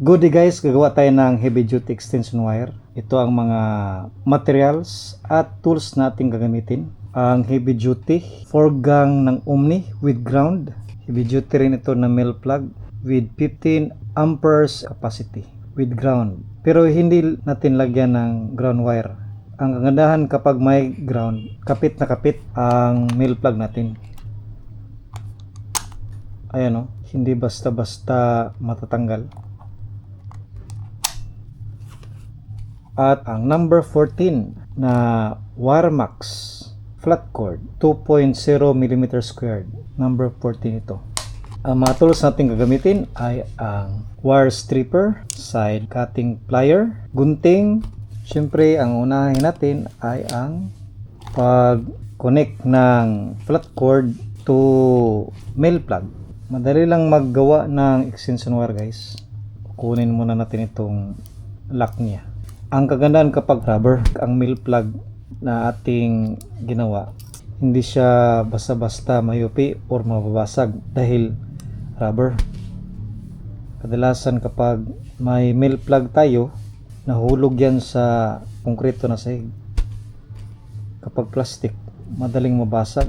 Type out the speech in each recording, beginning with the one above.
Good day guys, gagawa tayo ng heavy duty extension wire. Ito ang mga materials at tools natin gagamitin. Ang heavy duty 4 gang ng Omni with ground. Heavy duty rin ito na male plug with 15 amperes capacity with ground. Pero hindi natin lagyan ng ground wire. Ang kagandahan kapag may ground, kapit na kapit ang male plug natin. Ayan o, hindi basta-basta matatanggal. At ang number 14 na Warmax flat cord 2.0 mm squared, number 14 ito. Ang mga tools natin gagamitin ay ang wire stripper, side cutting plier, gunting. Siyempre ang unahin natin ay ang pag-connect ng flat cord to male plug. Madali lang maggawa ng extension wire guys. Kunin muna natin itong lock niya. Ang kagandahan kapag rubber ang male plug na ating ginawa, hindi siya basta-basta mayupi or mababasag dahil rubber. Kadalasan kapag may male plug tayo, nahulog yan sa konkreto na sahig. Kapag plastic, madaling mabasag.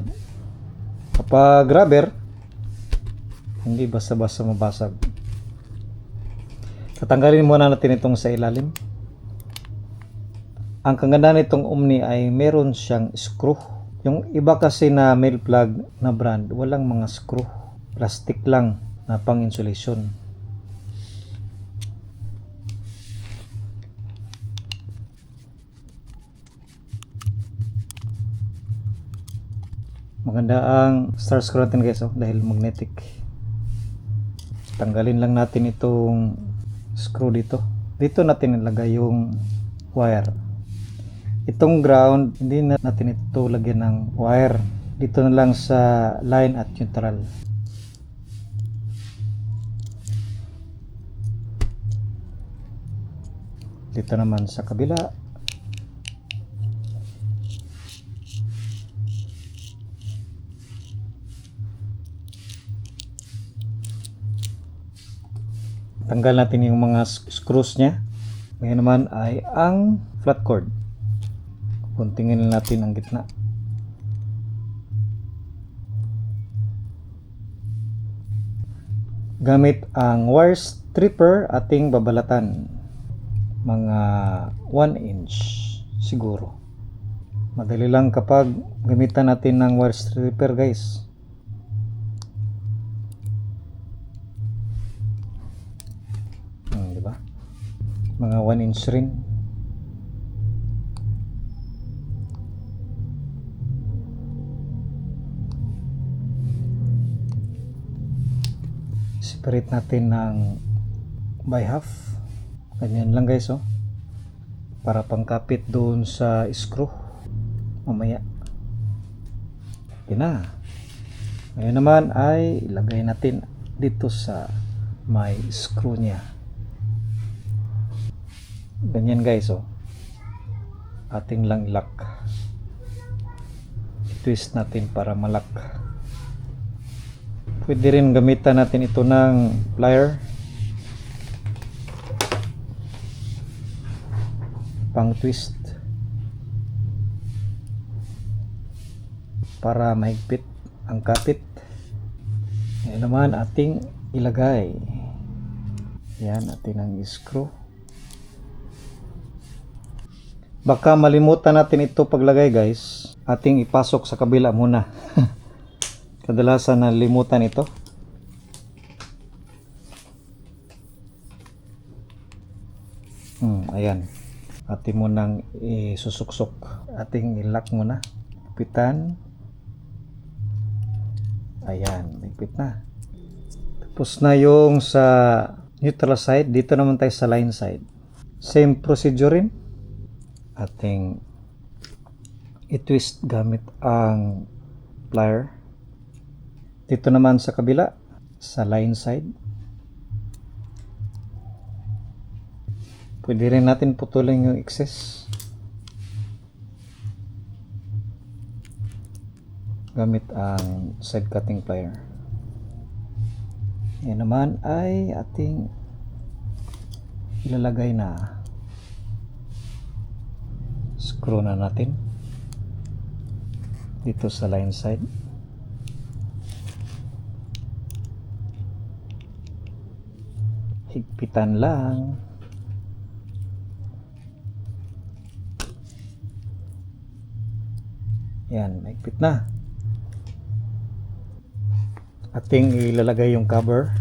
Kapag rubber, hindi basta-basta mabasag. Tatanggalin muna natin itong sa ilalim. Ang kagandahan nitong Omni ay meron siyang screw. Yung iba kasi na male plug na brand, walang mga screw. Plastic lang na pang insulation. Maganda ang star screw natin guys, dahil magnetic. Tanggalin lang natin itong screw dito. Dito natin ilagay yung wire. Itong ground, hindi na natin ito lagyan ng wire. Dito na lang sa line at neutral. Dito naman sa kabila. Tanggal natin yung mga screws niya. Ngayon naman ay ang flat cord. Kuntingin natin ang gitna. Gamit ang wire stripper ating babalatan. Mga 1 inch siguro. Madali lang kapag gamitan natin ng wire stripper guys. Diba? Mga 1 inch rin. Separate natin ng by half. Ganyan lang guys para pangkapit doon sa screw mamaya. Yan na. Ngayon naman ay ilagay natin dito sa may screw niya. Ganyan guys ating lang lock. I-twist natin para malak. Pwede rin gamitan natin ito ng plier pang twist para mahigpit ang kapit. Yan naman ating ilagay. Yan ating ang screw. Baka malimutan natin ito paglagay guys. Ating ipasok sa kabila muna. Kadalasan na limutan ito. Ayan. Ating munang isusuksok. Ating ilock muna. Pitan. Ayan. Ligpit na. Tapos na yung sa neutral side. Dito naman tayo sa line side. Same procedure rin. Ating i-twist gamit ang plier. Dito naman sa kabila, sa line side. Pwede rin natin putulin yung excess. Gamit ang side cutting plier. Yan naman ay ating ilalagay na screw na natin dito sa line side. Higpitan lang. Yan, mahigpit na. Ating ilalagay yung cover.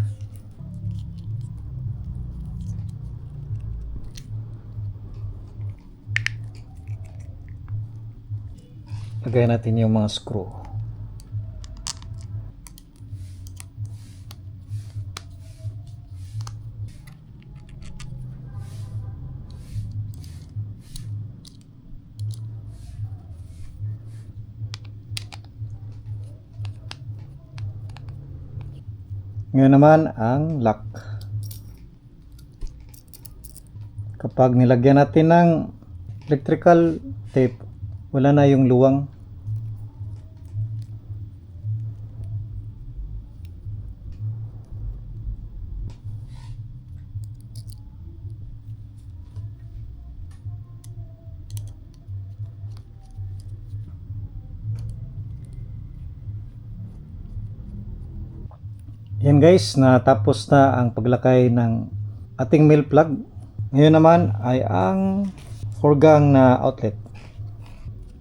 Lagay natin yung mga screw. Ngayon naman ang lock. Kapag nilagyan natin ng electrical tape, wala na yung luwang. Yan guys, natapos na ang paglakay ng ating male plug. Ngayon naman ay ang foregang na outlet.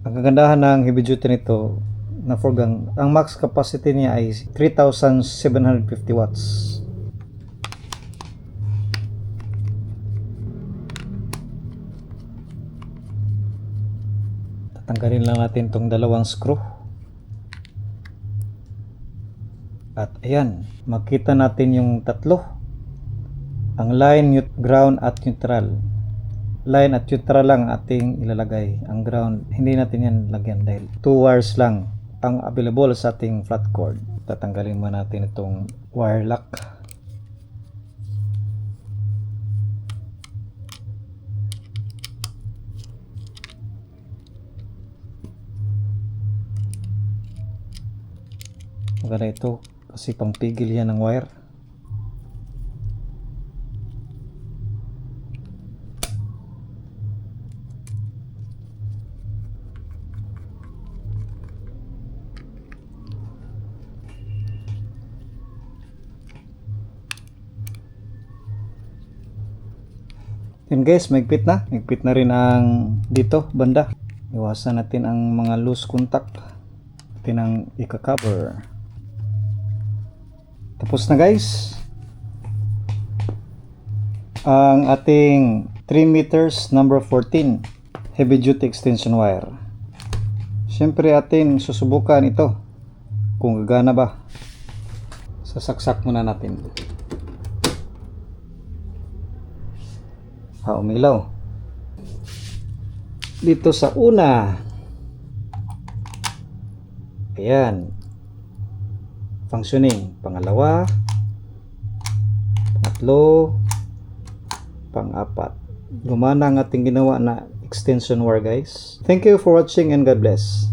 Ang kagandahan ng heavy duty nito na foregang, ang max capacity niya ay 3,750 watts. Tatanggalin lang natin itong dalawang screw. At ayan, makita natin yung tatlo. Ang line, ground at neutral. Line at neutral lang ating ilalagay. Ang ground, hindi natin yan lagyan dahil 2 wires lang ang available sa ating flat cord. Tatanggalin mo natin itong wire lock. Maganda ito kasi pangpigil yan ng wire. Yun guys, mahigpit na. Mahigpit na rin ang dito, banda. Iwasan natin ang mga loose contact. Natin ang ika-cover. Tapos na guys. Ang ating 3 meters number 14 heavy duty extension wire. Siyempre atin susubukan ito kung gagana ba. Sasaksak muna natin. Umilaw. Dito sa una. Ayan. Functioning. Pangalawa. Pangatlo. Pang-apat. Gumana ang ating ginawa na extension wire guys. Thank you for watching and God bless.